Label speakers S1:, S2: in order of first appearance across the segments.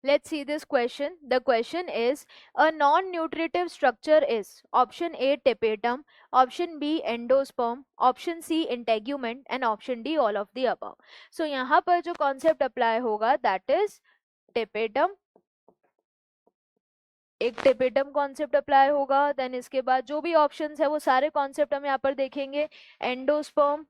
S1: Let's see this question. The question is, a non-nutritive structure is option A tapetum, option B endosperm, option C integument and option D all of the above. So यहाँ पर जो concept apply होगा that is tapetum, एक tapetum concept apply होगा, then इसके बाद जो भी ऑप्शंस है वो सारे कॉन्सेप्ट हम यहाँ पर देखेंगे। एंडोस्पर्म,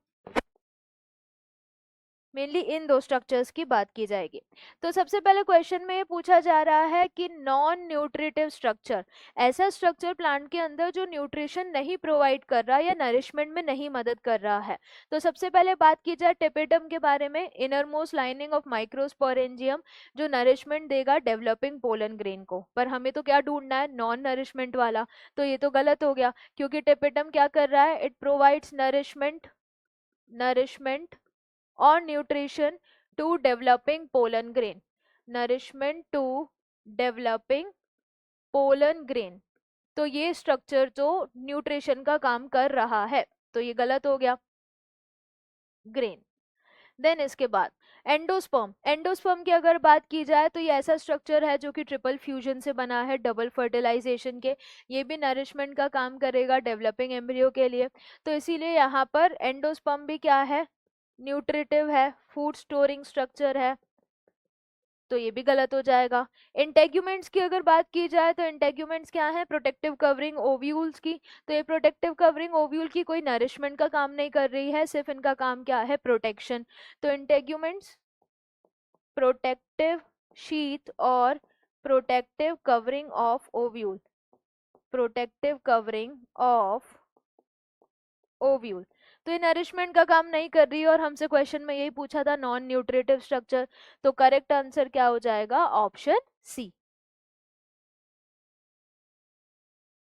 S1: मेनली इन दो स्ट्रक्चर्स की बात की जाएगी। तो सबसे पहले क्वेश्चन में ये पूछा जा रहा है कि नॉन न्यूट्रिटिव स्ट्रक्चर, ऐसा स्ट्रक्चर प्लांट के अंदर जो न्यूट्रिशन नहीं प्रोवाइड कर रहा या नरिशमेंट में नहीं मदद कर रहा है। तो सबसे पहले बात की जाए टेपेटम के बारे में, inner most lining of microsporangium, जो नरिशमेंट देगा डेवलपिंग पोलन ग्रेन को। पर हमें तो क्या ढूंढना है, नॉन नरिशमेंट वाला। तो ये तो गलत हो गया, क्योंकि टेपेटम क्या कर रहा है, it provides nourishment or nutrition to developing pollen grain, nourishment to developing pollen grain। तो ये स्ट्रक्चर जो न्यूट्रिशन का काम कर रहा है, तो ये गलत हो गया, ग्रेन। देन इसके बाद एंडोस्पर्म, एंडोस्पर्म की अगर बात की जाए तो ये ऐसा स्ट्रक्चर है जो कि ट्रिपल फ्यूजन से बना है, डबल फर्टिलाइजेशन के। ये भी नरिशमेंट का काम करेगा डेवलपिंग एम्ब्रियो के लिए। तो इसीलिए यहाँ पर एंडोस्पर्म भी क्या है, न्यूट्रिटिव है, फूड स्टोरिंग स्ट्रक्चर है, तो ये भी गलत हो जाएगा। इंटेग्यूमेंट्स की अगर बात की जाए तो इंटेग्यूमेंट्स क्या है, प्रोटेक्टिव कवरिंग ओव्यूल्स की। तो ये प्रोटेक्टिव कवरिंग ओव्यूल की कोई नरिशमेंट का काम नहीं कर रही है, सिर्फ इनका काम क्या है, प्रोटेक्शन। तो इंटेग्यूमेंट्स प्रोटेक्टिव शीथ और protective covering of ovule, protective covering of ovule. तो ये नरिशमेंट का काम नहीं कर रही है, और हमसे क्वेश्चन में यही पूछा था नॉन न्यूट्रिटिव स्ट्रक्चर। तो करेक्ट आंसर क्या हो जाएगा, ऑप्शन सी।